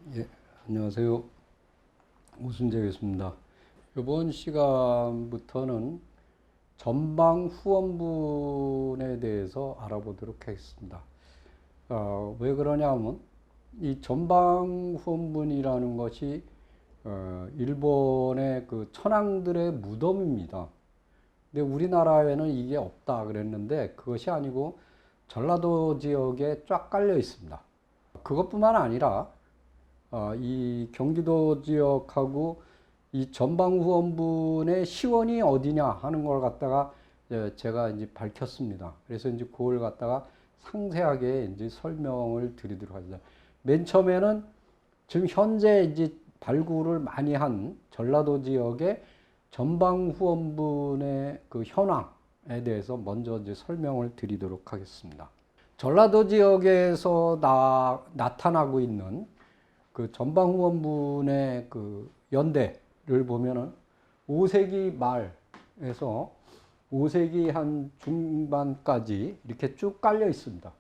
예, 안녕하세요. 오순재였습니다. 이번 시간부터는 전방 후원분에 대해서 알아보도록 하겠습니다. 왜 그러냐면 이 전방 후원분이라는 것이 일본의 그 천황들의 무덤입니다. 근데 우리나라에는 이게 없다 그랬는데 그것이 아니고 전라도 지역에 쫙 깔려 있습니다. 그것뿐만 아니라 이 경기도 지역하고 이 전방후원분의 시원이 어디냐 하는 걸 갖다가 제가 이제 밝혔습니다. 그래서 이제 그걸 갖다가 상세하게 이제 설명을 드리도록 하죠. 맨 처음에는 지금 현재 이제 발굴을 많이 한 전라도 지역의 전방후원분의 그 현황에 대해서 먼저 이제 설명을 드리도록 하겠습니다. 전라도 지역에서 나타나고 있는 그 전방후원분의 그 연대를 보면은 5세기 말에서 5세기 한 중반까지 이렇게 쭉 깔려 있습니다.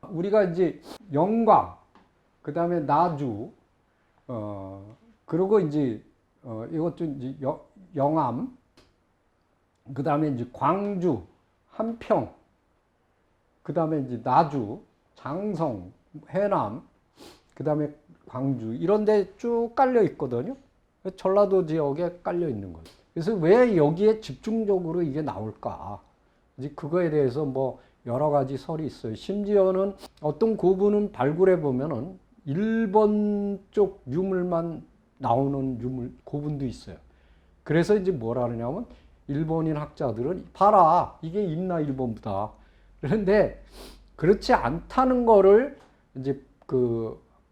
우리가 이제 영광, 그 다음에 나주, 그리고 이제, 이것도 이제 영암, 그 다음에 이제 광주, 한평, 그 다음에 이제 나주, 장성, 해남, 그 다음에 광주 이런 데 쭉 깔려 있거든요. 전라도 지역에 깔려 있는 거예요. 그래서 왜 여기에 집중적으로 이게 나올까? 이제 그거에 대해서 뭐 여러 가지 설이 있어요. 심지어는 어떤 고분은 발굴해 보면은 일본 쪽 유물만 나오는 유물 고분도 있어요. 그래서 이제 뭐라 그러냐면 일본인 학자들은 봐라 이게 있나 일본보다. 그런데 그렇지 않다는 거를 이제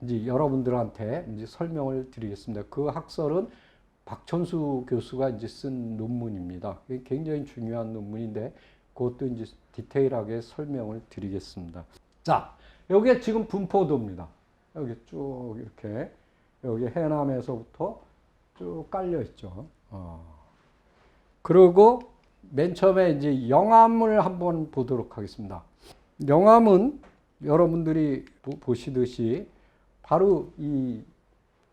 이제 여러분들한테 이제 설명을 드리겠습니다. 그 학설은 박천수 교수가 이제 쓴 논문입니다. 굉장히 중요한 논문인데 그것도 이제 디테일하게 설명을 드리겠습니다. 자, 여기에 지금 분포도입니다. 여기 쭉 이렇게 여기 해남에서부터 쭉 깔려 있죠. 그리고 맨 처음에 이제 영암을 한번 보도록 하겠습니다. 영암은 여러분들이 보시듯이 바로 이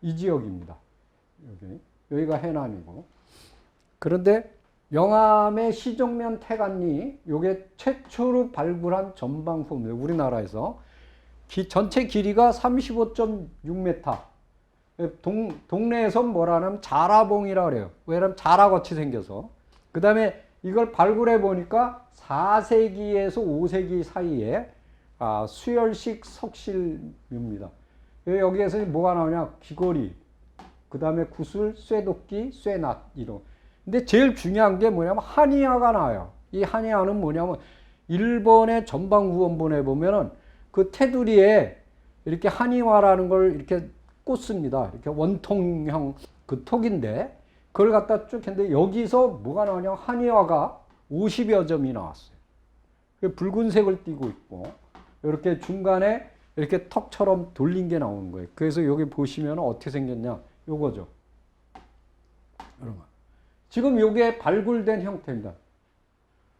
지역입니다. 여기가 해남이고. 그런데 영암의 시정면 태관리, 요게 최초로 발굴한 전방후입니다. 우리나라에서. 전체 길이가 35.6m. 동네에서 뭐라 하냐면 자라봉이라 그래요. 왜냐면 자라같이 생겨서. 그 다음에 이걸 발굴해 보니까 4세기에서 5세기 사이에 수열식 석실입니다. 여기에서 뭐가 나오냐? 귀걸이, 그 다음에 구슬, 쇠도끼, 쇠낫 이런. 근데 제일 중요한 게 뭐냐면 한의화가 나와요. 이 한의화는 뭐냐면 일본의 전방후원본에 보면은 그 테두리에 이렇게 한의화라는 걸 이렇게 꽂습니다. 이렇게 원통형 그 톡인데 그걸 갖다 쭉 했는데 여기서 뭐가 나오냐? 한의화가 50여 점이 나왔어요. 붉은색을 띠고 있고 이렇게 중간에 이렇게 턱처럼 돌린 게 나오는 거예요. 그래서 여기 보시면 어떻게 생겼냐? 요거죠. 여러분. 지금 요게 발굴된 형태입니다.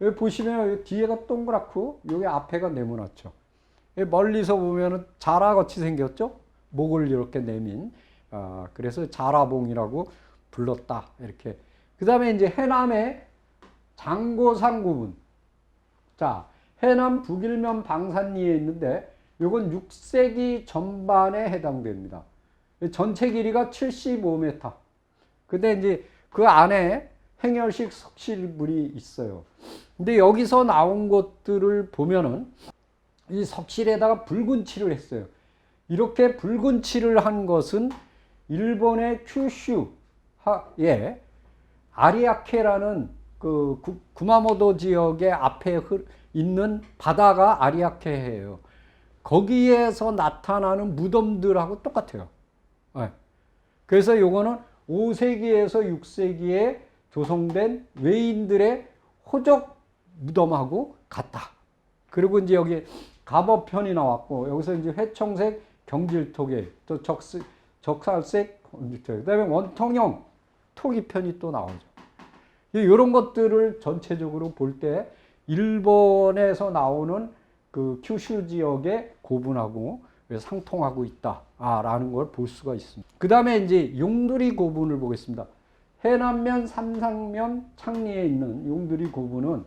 여기 보시면 여기 뒤에가 동그랗고 여기 앞에가 네모나죠. 멀리서 보면은 자라같이 생겼죠? 목을 이렇게 내민. 그래서 자라봉이라고 불렀다. 이렇게. 그 다음에 이제 해남의 장고상 구분. 자, 해남 북일면 방산리에 있는데 이건 6세기 전반에 해당됩니다. 전체 길이가 75m. 근데 이제 그 안에 행열식 석실물이 있어요. 근데 여기서 나온 것들을 보면은 이 석실에다가 붉은 칠을 했어요. 이렇게 붉은 칠을 한 것은 일본의 큐슈에 아리아케라는 그 구마모토 지역의 앞에 있는 바다가 아리아케예요. 거기에서 나타나는 무덤들하고 똑같아요. 네. 그래서 요거는 5세기에서 6세기에 조성된 외인들의 호적 무덤하고 같다. 그리고 이제 여기 갑오편이 나왔고 여기서 이제 회청색 경질토개 또 적살색 경질토개 그다음에 원통형 토기편이 또 나오죠. 이런 것들을 전체적으로 볼 때 일본에서 나오는 그 큐슈 지역의 고분하고 상통하고 있다라는 걸 볼 수가 있습니다. 그 다음에 이제 용두리 고분을 보겠습니다. 해남면, 삼상면, 창리에 있는 용두리 고분은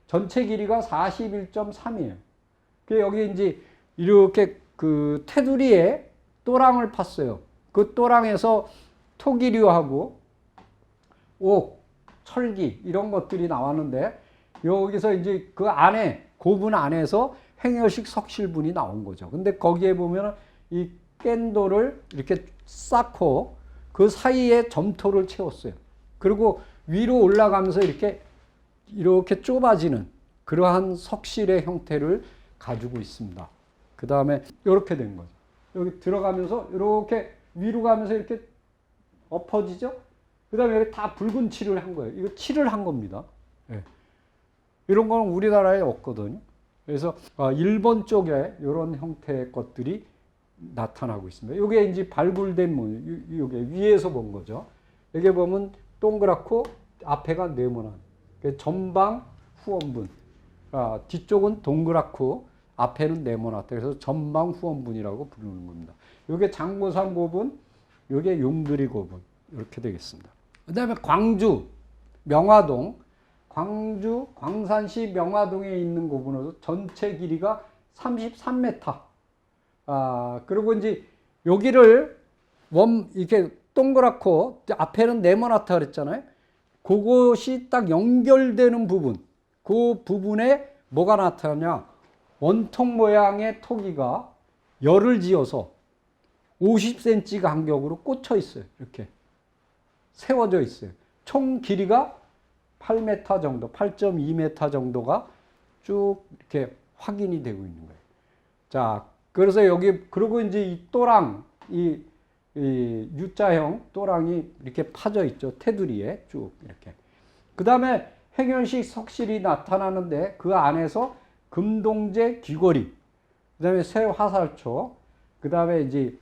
전체 길이가 41.3이에요. 여기 이제 이렇게 그 테두리에 또랑을 팠어요. 그 또랑에서 토기류하고 옥, 철기 이런 것들이 나왔는데 여기서 이제 그 안에 고분 안에서 행여식 석실분이 나온 거죠. 근데 거기에 보면 이 깬돌을 이렇게 쌓고 그 사이에 점토를 채웠어요. 그리고 위로 올라가면서 이렇게 좁아지는 그러한 석실의 형태를 가지고 있습니다. 그 다음에 이렇게 된 거죠. 여기 들어가면서 이렇게 위로 가면서 이렇게 엎어지죠. 그 다음에 여기 다 붉은 칠을 한 거예요. 이거 칠을 한 겁니다. 네. 이런 거는 우리나라에 없거든요. 그래서 일본 쪽에 이런 형태의 것들이 나타나고 있습니다. 이게 이제 발굴된 모양, 이게 위에서 본 거죠. 여기 보면 동그랗고 앞에가 네모난 전방 후원분, 뒤쪽은 동그랗고 앞에는 네모났다. 그래서 전방 후원분이라고 부르는 겁니다. 이게 장고산 고분, 이게 용두리 고분 이렇게 되겠습니다. 그 다음에 광주 명화동, 광주 광산시 명화동에 있는 고분으로 전체 길이가 33m. 그리고 이제 여기를 이렇게 동그랗고 앞에는 네모나타 그랬잖아요. 그것이 딱 연결되는 부분, 그 부분에 뭐가 나타나냐? 원통 모양의 토기가 열을 지어서 50cm 간격으로 꽂혀 있어요. 이렇게 세워져 있어요. 총 길이가 8m 정도, 8.2m 정도가 쭉 이렇게 확인이 되고 있는 거예요. 자, 그래서 여기, 그리고 이제 이 또랑, 이 U자형 또랑이 이렇게 파져 있죠. 테두리에 쭉 이렇게. 그 다음에 행연식 석실이 나타나는데 그 안에서 금동제 귀걸이, 그 다음에 새 화살초, 그 다음에 이제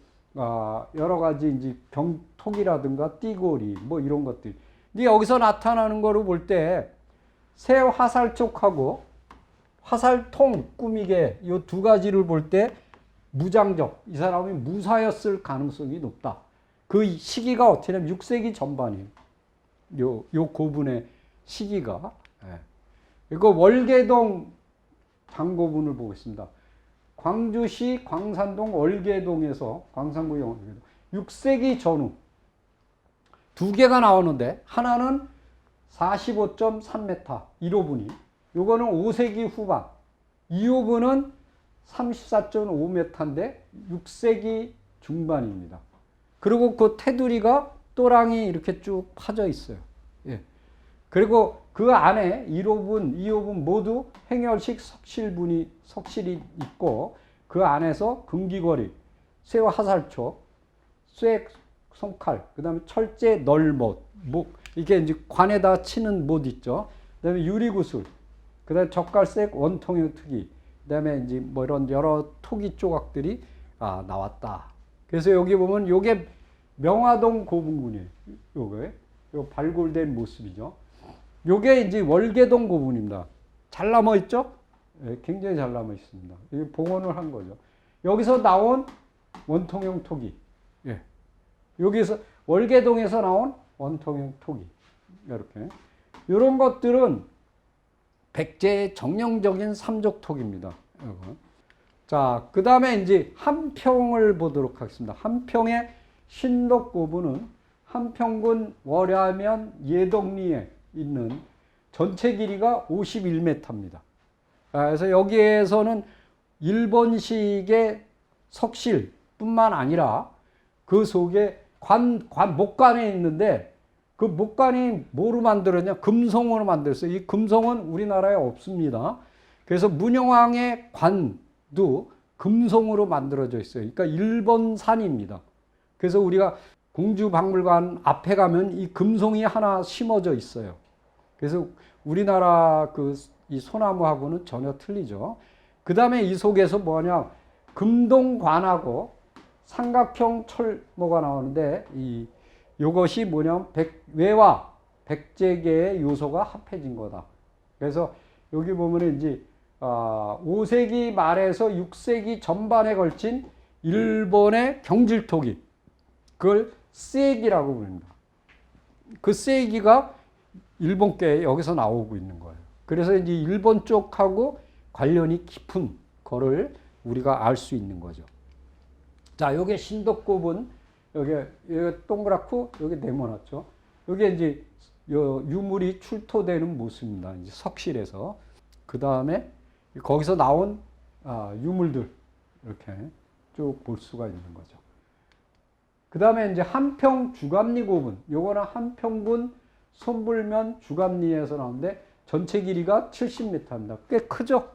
여러 가지 이제 병톡이라든가 띠고리 뭐 이런 것들. 근데 여기서 나타나는 거를 볼 때 새 화살촉하고 화살통 꾸미개 이 두 가지를 볼 때 무장적, 이 사람이 무사였을 가능성이 높다. 그 시기가 어떻게 되냐면 6세기 전반이에요. 요 고분의 시기가. 이거 월계동 장고분을 보겠습니다. 광주시 광산동 월계동에서 광산구 월계동 6세기 전후 두 개가 나오는데 하나는 45.3m 1호분이, 요거는 5세기 후반, 2호분은 34.5m인데 6세기 중반입니다. 그리고 그 테두리가 또랑이 이렇게 쭉 파져 있어요. 예. 그리고 그 안에 1호분, 2호분 모두 행열식 석실이 있고 그 안에서 금귀걸이, 쇠 화살초, 쇠 손칼, 그 다음에 철제 널못, 이게 이제 관에다 치는 못 있죠. 그 다음에 유리구슬, 그 다음에 젓갈색 원통형 투기, 그 다음에 이제 뭐 이런 여러 토기 조각들이 나왔다. 그래서 여기 보면 요게 명화동 고분군이에요. 요 발굴된 모습이죠. 요게 이제 월계동 고분입니다. 잘 남아 있죠? 네, 굉장히 잘 남아 있습니다. 이게 봉헌을 한 거죠. 여기서 나온 원통형 토기. 예. 여기서 월계동에서 나온 원통형 토기. 이렇게. 이런 것들은 백제의 정형적인 삼족토기입니다. 자, 그 다음에 이제 한평을 보도록 하겠습니다. 한평의 신덕고분은 한평군 월야면 예덕리에 있는 전체 길이가 51m입니다. 그래서 여기에서는 일본식의 석실뿐만 아니라 그 속에 목관에 있는데 그 목관이 뭐로 만들었냐? 금성으로 만들었어요. 이 금성은 우리나라에 없습니다. 그래서 문영왕의 관도 금성으로 만들어져 있어요. 그러니까 일본산입니다. 그래서 우리가 공주박물관 앞에 가면 이 금성이 하나 심어져 있어요. 그래서 우리나라 이 소나무하고는 전혀 틀리죠. 그 다음에 이 속에서 뭐냐? 금동관하고 삼각형 철모가 나오는데 요것이 뭐냐면 외화 백제계의 요소가 합해진 거다. 그래서 여기 보면은 이제 5세기 말에서 6세기 전반에 걸친 일본의 경질토기, 그걸 쓰에기라고 부릅니다. 그 쓰에기가 일본께 여기서 나오고 있는 거예요. 그래서 이제 일본 쪽하고 관련이 깊은 거를 우리가 알 수 있는 거죠. 자, 요게 신덕급은 여기 동그랗고 여기 네모났죠. 여기 이제 유물이 출토되는 모습입니다. 이제 석실에서. 그 다음에 거기서 나온 유물들 이렇게 쭉 볼 수가 있는 거죠. 그 다음에 이제 한평 주감리 고분. 요거는 한평군 손불면 주감리에서 나오는데 전체 길이가 70m입니다. 꽤 크죠?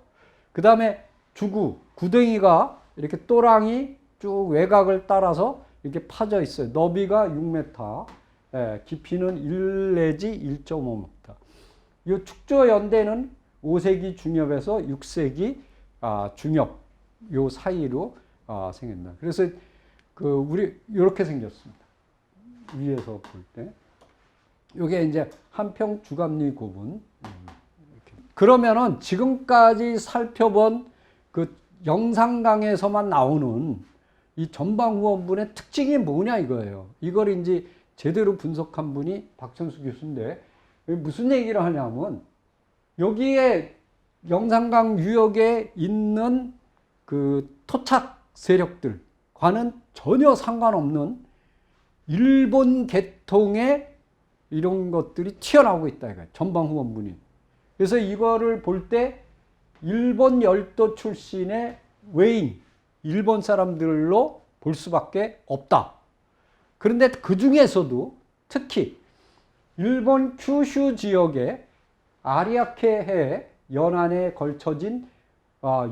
그 다음에 주구, 구덩이가 이렇게 또랑이 쭉 외곽을 따라서 이렇게 파져 있어요. 너비가 6m, 깊이는 1 내지 1.5m. 이 축조 연대는 5세기 중엽에서 6세기 중엽 요 사이로 생겼다. 그래서 우리 이렇게 생겼습니다. 위에서 볼 때. 요게 이제 한평 주감리 고분. 그러면은 지금까지 살펴본 그 영상강에서만 나오는 이 전방후원분의 특징이 뭐냐 이거예요. 이걸 이제 제대로 분석한 분이 박천수 교수인데 무슨 얘기를 하냐면 여기에 영산강 유역에 있는 그 토착 세력들과는 전혀 상관없는 일본 계통의 이런 것들이 튀어나오고 있다 이거예요. 전방후원분이. 그래서 이거를 볼 때 일본 열도 출신의 외인, 일본 사람들로 볼 수밖에 없다. 그런데 그 중에서도 특히 일본 큐슈 지역의 아리아케해 연안에 걸쳐진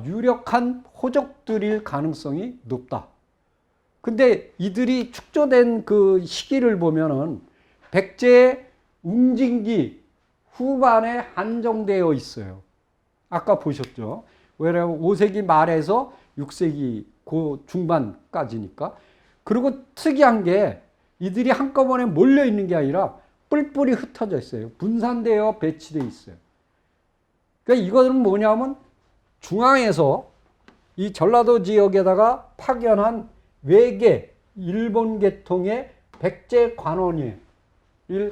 유력한 호족들일 가능성이 높다. 근데 이들이 축조된 그 시기를 보면은 백제의 웅진기 후반에 한정되어 있어요. 아까 보셨죠? 왜냐하면 5세기 말에서 6세기 고 중반까지니까. 그리고 특이한 게 이들이 한꺼번에 몰려 있는 게 아니라 뿔뿔이 흩어져 있어요. 분산되어 배치되어 있어요. 그러니까 이거는 뭐냐면 중앙에서 이 전라도 지역에다가 파견한 외계 일본 계통의 백제 관원일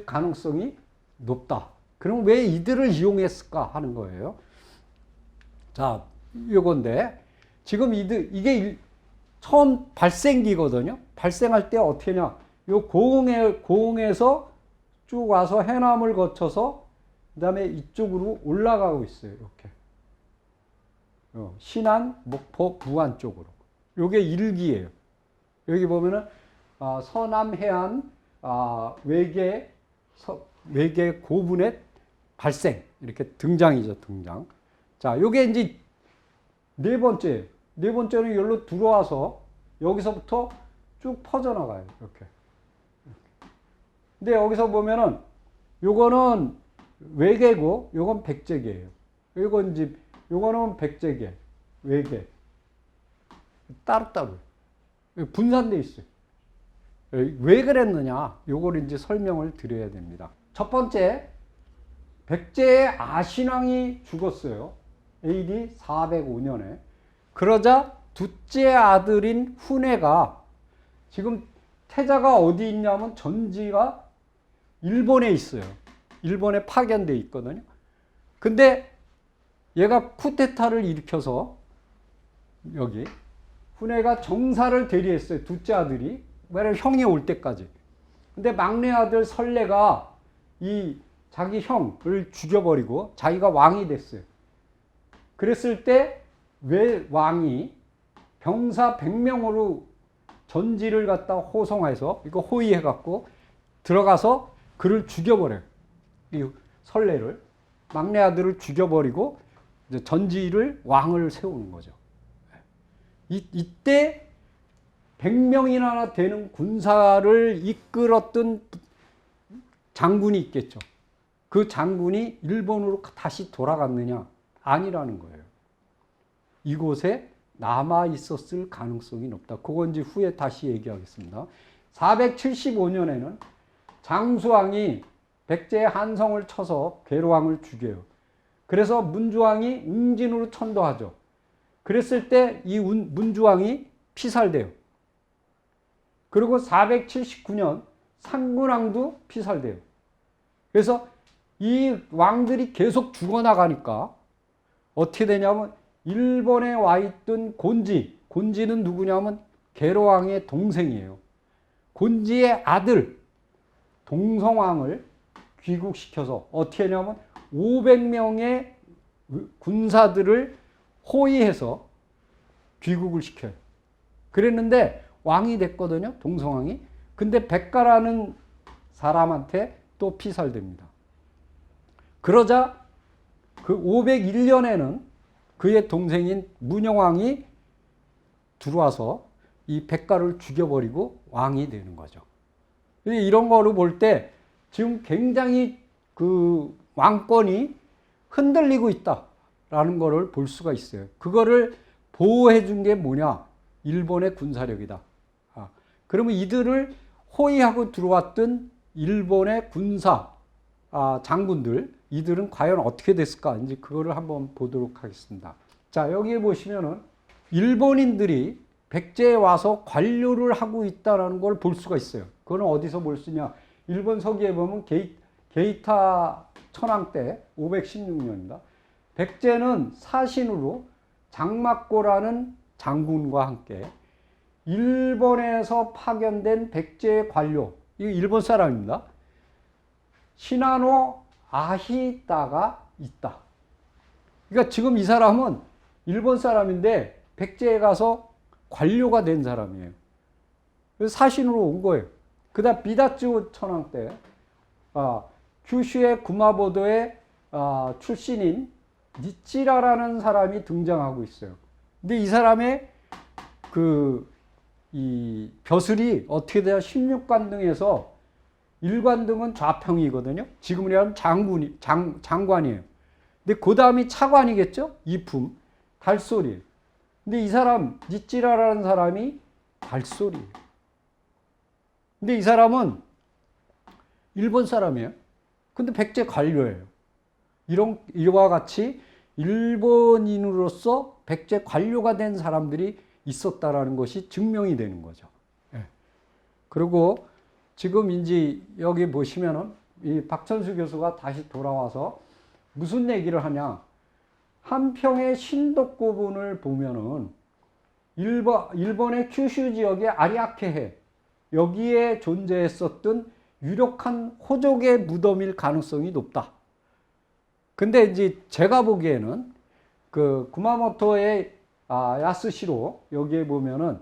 가능성이 높다. 그럼 왜 이들을 이용했을까 하는 거예요. 자, 요건데 지금 이게 처음 발생기거든요. 발생할 때 어떻게 하냐. 요 고흥에서 쭉 와서 해남을 거쳐서 그 다음에 이쪽으로 올라가고 있어요. 이렇게. 신안, 목포, 부안 쪽으로. 요게 일기예요. 여기 보면은 서남 해안 외계 고분의 발생 이렇게 등장이죠. 등장. 자, 요게 이제 네 번째는 여기로 들어와서 여기서부터 쭉 퍼져나가요. 이렇게. 근데 여기서 보면은 요거는 외계고 요건 백제계예요. 요거는 백제계, 외계. 따로따로 분산돼 있어요. 왜 그랬느냐? 요걸 이제 설명을 드려야 됩니다. 첫 번째, 백제의 아신왕이 죽었어요. AD 405년에. 그러자 둘째 아들인 훈해가 지금 태자가 어디 있냐면 전지가 일본에 있어요. 일본에 파견돼 있거든요. 근데 얘가 쿠데타를 일으켜서 여기 훈해가 정사를 대리했어요. 둘째 아들이. 왜냐면 형이 올 때까지. 근데 막내 아들 설레가 이 자기 형을 죽여버리고 자기가 왕이 됐어요. 그랬을 때 왜 왕이 병사 100명으로 전지를 갖다 호송해서 이거 호위해갖고 들어가서 그를 죽여버려요. 이 설레를. 막내 아들을 죽여버리고 이제 전지를 왕을 세우는 거죠. 이때 100명이나 되는 군사를 이끌었던 장군이 있겠죠. 그 장군이 일본으로 다시 돌아갔느냐? 아니라는 거예요. 이곳에 남아 있었을 가능성이 높다. 그건 이제 후에 다시 얘기하겠습니다. 475년에는 장수왕이 백제의 한성을 쳐서 괴로왕을 죽여요. 그래서 문주왕이 웅진으로 천도하죠. 그랬을 때 이 문주왕이 피살돼요. 그리고 479년 상군왕도 피살돼요. 그래서 이 왕들이 계속 죽어나가니까 어떻게 되냐면 일본에 와 있던 곤지는 누구냐면 계로왕의 동생이에요. 곤지의 아들 동성왕을 귀국시켜서 어떻게 하냐면 500명의 군사들을 호위해서 귀국을 시켜요. 그랬는데 왕이 됐거든요. 동성왕이. 근데 백가라는 사람한테 또 피살됩니다. 그러자 그 501년에는 그의 동생인 문영왕이 들어와서 이 백가를 죽여버리고 왕이 되는 거죠. 이런 거를 볼 때 지금 굉장히 그 왕권이 흔들리고 있다라는 거를 볼 수가 있어요. 그거를 보호해 준 게 뭐냐? 일본의 군사력이다. 그러면 이들을 호위하고 들어왔던 일본의 군사 장군들, 이들은 과연 어떻게 됐을까? 이제 그거를 한번 보도록 하겠습니다. 자, 여기에 보시면은 일본인들이 백제에 와서 관료를 하고 있다는 걸 볼 수가 있어요. 그거는 어디서 볼 수 있냐? 일본 서기에 보면 게이타 천황 때 516년입니다. 백제는 사신으로 장막고라는 장군과 함께 일본에서 파견된 백제의 관료, 이거 일본 사람입니다. 시나노 아히다가 있다. 그러니까 지금 이 사람은 일본 사람인데 백제에 가서 관료가 된 사람이에요. 그래서 사신으로 온 거예요. 그 다음 비다츠 천황 때 규슈의 구마보도의 출신인 니찌라라는 사람이 등장하고 있어요. 근데 이 사람의 이 벼슬이 어떻게 돼요? 16관등에서 1관등은 좌평이거든요. 지금으로 하면 장관이에요. 근데 그 다음이 차관이겠죠? 이품, 달소리예요. 근데 이 사람, 니찌라라는 사람이 달소리예요. 근데 이 사람은 일본 사람이에요. 근데 백제 관료예요. 이와 같이 일본인으로서 백제 관료가 된 사람들이 있었다라는 것이 증명이 되는 거죠. 예. 그리고 지금 이제 여기 보시면은 이 박천수 교수가 다시 돌아와서 무슨 얘기를 하냐. 한평의 신덕고분을 보면은 일본의 큐슈 지역의 아리아케해 여기에 존재했었던 유력한 호족의 무덤일 가능성이 높다. 근데 이제 제가 보기에는 그 구마모토의 야스시로 여기에 보면은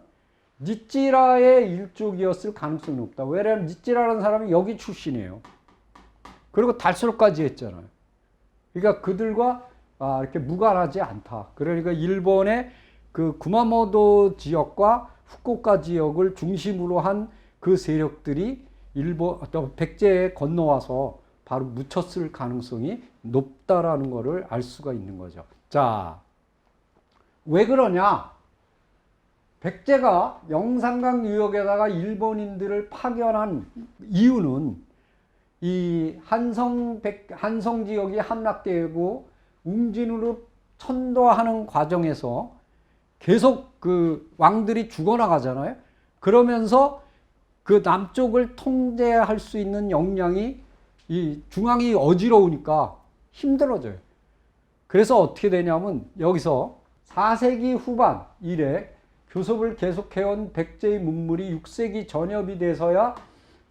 니찌라의 일족이었을 가능성이 높다. 왜냐하면 니찌라라는 사람이 여기 출신이에요. 그리고 달소까지 했잖아요. 그러니까 그들과 이렇게 무관하지 않다. 그러니까 일본의 그 구마모토 지역과 후쿠오카 지역을 중심으로 한 그 세력들이 백제에 건너와서 바로 묻혔을 가능성이 높다라는 것을 알 수가 있는 거죠. 자, 왜 그러냐? 백제가 영산강 유역에다가 일본인들을 파견한 이유는 이 한성 지역이 함락되고 웅진으로 천도하는 과정에서 계속 그 왕들이 죽어나가잖아요. 그러면서 그 남쪽을 통제할 수 있는 역량이 이 중앙이 어지러우니까 힘들어져요. 그래서 어떻게 되냐면 여기서 4세기 후반 이래 교섭을 계속해온 백제의 문물이 6세기 전엽이 돼서야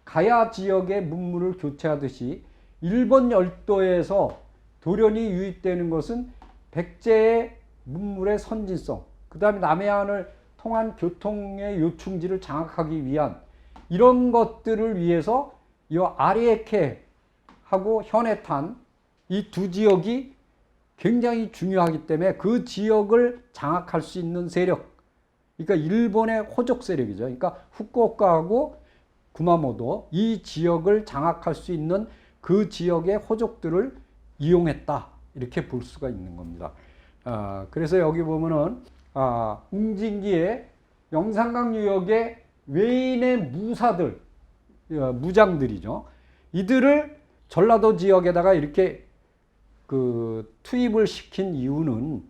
가야 지역의 문물을 교체하듯이 일본 열도에서 돌연히 유입되는 것은 백제의 문물의 선진성, 그 다음에 남해안을 통한 교통의 요충지를 장악하기 위한 이런 것들을 위해서 이 아리에케하고 현해탄 이 두 지역이 굉장히 중요하기 때문에 그 지역을 장악할 수 있는 세력, 그러니까 일본의 호족 세력이죠. 그러니까 후쿠오카하고 구마모토 이 지역을 장악할 수 있는 그 지역의 호족들을 이용했다. 이렇게 볼 수가 있는 겁니다. 그래서 여기 보면은 웅진기의 영산강 유역의 외인의 무사들, 무장들이죠. 이들을 전라도 지역에다가 이렇게 투입을 시킨 이유는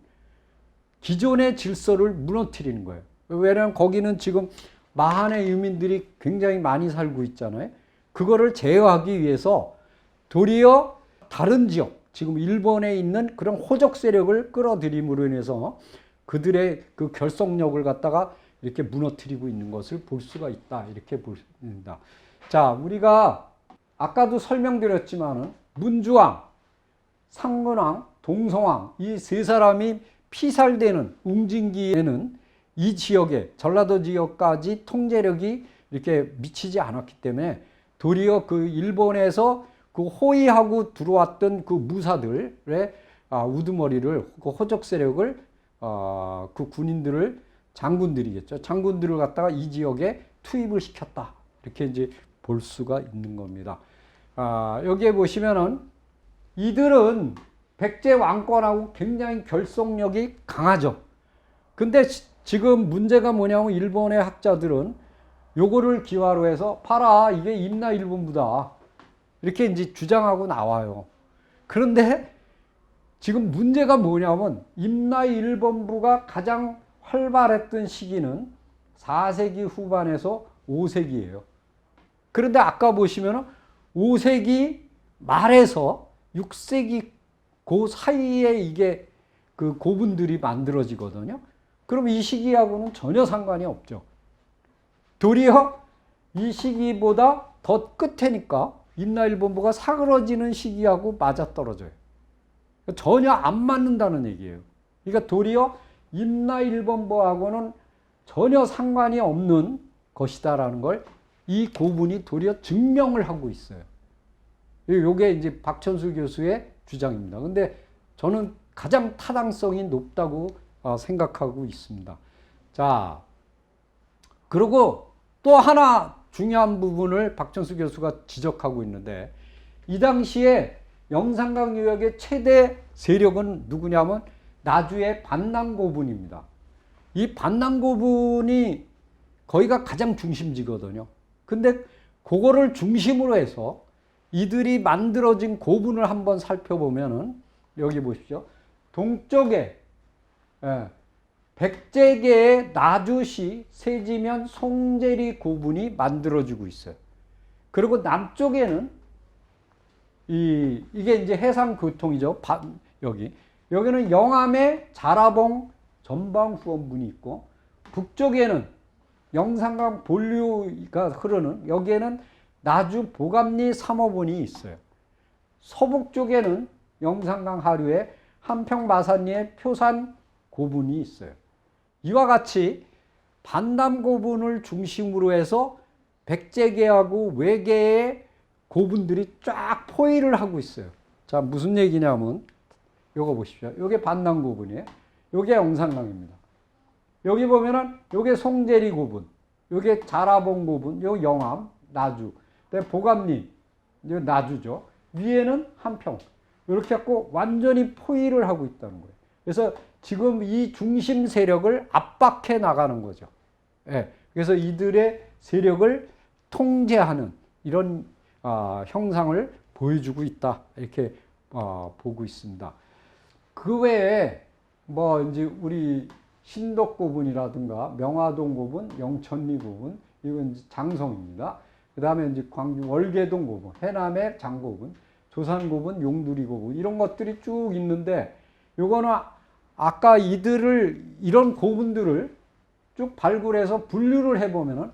기존의 질서를 무너뜨리는 거예요. 왜냐하면 거기는 지금 마한의 유민들이 굉장히 많이 살고 있잖아요. 그거를 제어하기 위해서 도리어 다른 지역, 지금 일본에 있는 그런 호적 세력을 끌어들임으로 인해서 그들의 그 결속력을 갖다가 이렇게 무너뜨리고 있는 것을 볼 수가 있다. 이렇게 보입니다. 자, 우리가 아까도 설명드렸지만은 문주왕, 상근왕, 동성왕 이 세 사람이 피살되는 웅진기에는 이 지역에 전라도 지역까지 통제력이 이렇게 미치지 않았기 때문에 도리어 그 일본에서 그 호위하고 들어왔던 그 무사들의 우두머리를 그 호적 세력을 그 군인들을 장군들이겠죠. 장군들을 갖다가 이 지역에 투입을 시켰다. 이렇게 이제 볼 수가 있는 겁니다. 여기에 보시면은 이들은 백제 왕권하고 굉장히 결속력이 강하죠. 근데 지금 문제가 뭐냐면 일본의 학자들은 요거를 기화로 해서 봐라 이게 임나일본부다 이렇게 이제 주장하고 나와요. 그런데 지금 문제가 뭐냐면 임나일본부가 가장 활발했던 시기는 4세기 후반에서 5세기예요. 그런데 아까 보시면 5세기 말에서 6세기 그 사이에 이게 그 고분들이 만들어지거든요. 그럼 이 시기하고는 전혀 상관이 없죠. 도리어 이 시기보다 더 끝에니까 임나일본부가 사그러지는 시기하고 맞아떨어져요. 전혀 안 맞는다는 얘기예요. 그러니까 도리어 임나일본부하고는 전혀 상관이 없는 것이다라는 걸 이 고분이 도리어 증명을 하고 있어요. 이게 이제 박천수 교수의 주장입니다. 근데 저는 가장 타당성이 높다고 생각하고 있습니다. 자, 그리고 또 하나 중요한 부분을 박천수 교수가 지적하고 있는데 이 당시에 영산강 유역의 최대 세력은 누구냐면 나주의 반남고분입니다. 이 반남고분이 거기가 가장 중심지거든요. 근데 그거를 중심으로 해서 이들이 만들어진 고분을 한번 살펴보면은 여기 보십시오. 동쪽에 백제계의 나주시 세지면 송제리 고분이 만들어지고 있어요. 그리고 남쪽에는 이게 이제 해상교통이죠. 여기는 영암의 자라봉 전방후원분이 있고 북쪽에는 영산강 본류가 흐르는 여기에는 나주 보감리 3호분이 있어요. 서북 쪽에는 영산강 하류에 한평마산리의 표산 고분이 있어요. 이와 같이 반남고분을 중심으로 해서 백제계하고 외계의 고분들이 쫙 포위를 하고 있어요. 자, 무슨 얘기냐면 요거 보십시오. 요게 반남고분이에요. 요게 영산강입니다. 여기 보면은 요게 송제리 고분, 요게 자라봉 고분, 요 영암, 나주, 보감리, 요 나주죠. 위에는 한평. 이렇게 갖고 완전히 포위를 하고 있다는 거예요. 그래서 지금 이 중심 세력을 압박해 나가는 거죠. 예. 그래서 이들의 세력을 통제하는 이런 형상을 보여주고 있다. 이렇게 보고 있습니다. 그 외에 뭐 이제 우리 신덕고분이라든가 명화동 고분, 영천리 고분, 이건 이제 장성입니다. 그 다음에 이제 광주 월계동 고분, 해남의 장고분, 조산고분, 용두리 고분 이런 것들이 쭉 있는데 요거는 아까 이런 고분들을 쭉 발굴해서 분류를 해보면은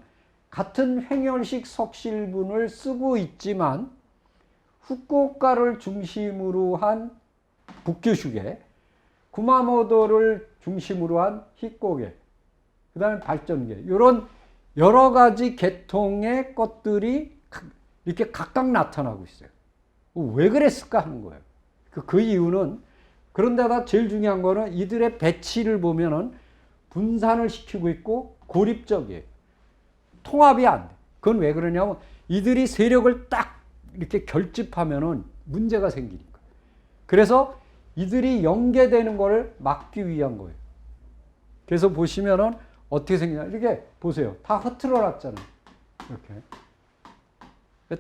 같은 횡혈식 석실분을 쓰고 있지만 후쿠오카를 중심으로 한 북교슈계, 구마모토를 중심으로 한 히코게, 그 다음에 발전계, 이런 여러 가지 계통의 것들이 이렇게 각각 나타나고 있어요. 왜 그랬을까 하는 거예요. 그 이유는 그런데다 제일 중요한 거는 이들의 배치를 보면은 분산을 시키고 있고 고립적이에요. 통합이 안 돼. 그건 왜 그러냐면 이들이 세력을 딱 이렇게 결집하면은 문제가 생기니까. 그래서 이들이 연계되는 것을 막기 위한 거예요. 그래서 보시면은 어떻게 생기냐. 이렇게 보세요. 다 흐트러 놨잖아요. 이렇게.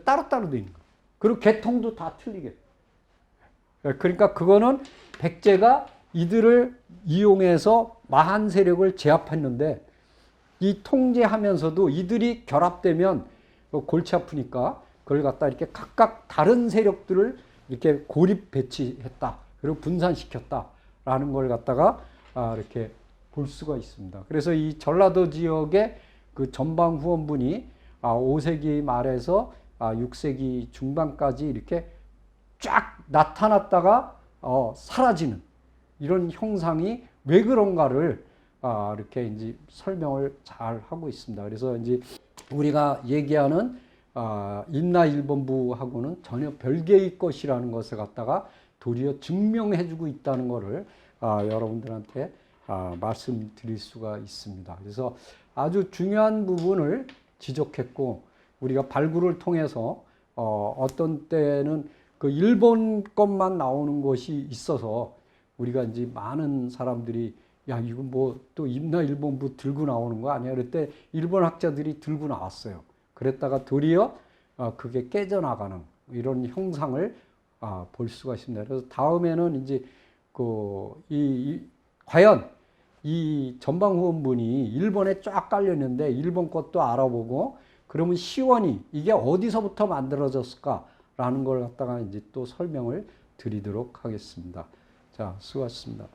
따로따로 돼 있는 거예요. 그리고 계통도 다 틀리게. 그러니까 그거는 백제가 이들을 이용해서 마한 세력을 제압했는데 이 통제하면서도 이들이 결합되면 골치 아프니까 그걸 갖다 이렇게 각각 다른 세력들을 이렇게 고립 배치했다. 그리고 분산시켰다라는 걸 갖다가 이렇게 볼 수가 있습니다. 그래서 이 전라도 지역의 그 전방 후원군이 5세기 말에서 6세기 중반까지 이렇게 쫙 나타났다가 사라지는 이런 형상이 왜 그런가를 이렇게 이제 설명을 잘 하고 있습니다. 그래서 이제 우리가 얘기하는 임나일본부하고는 전혀 별개의 것이라는 것을 갖다가 도리어 증명해주고 있다는 것을 여러분들한테 말씀드릴 수가 있습니다. 그래서 아주 중요한 부분을 지적했고 우리가 발굴을 통해서 어떤 때는 그 일본 것만 나오는 것이 있어서 우리가 이제 많은 사람들이 야 이거 뭐 또 임나일본부 들고 나오는 거 아니야? 그때 일본 학자들이 들고 나왔어요. 그랬다가 도리어 그게 깨져나가는 이런 형상을 볼 수가 있습니다. 그래서 다음에는 이제 과연 이 전방후원문이 일본에 쫙 깔려 있는데 일본 것도 알아보고 그러면 시원이 이게 어디서부터 만들어졌을까라는 걸 갖다가 이제 또 설명을 드리도록 하겠습니다. 자, 수고하셨습니다.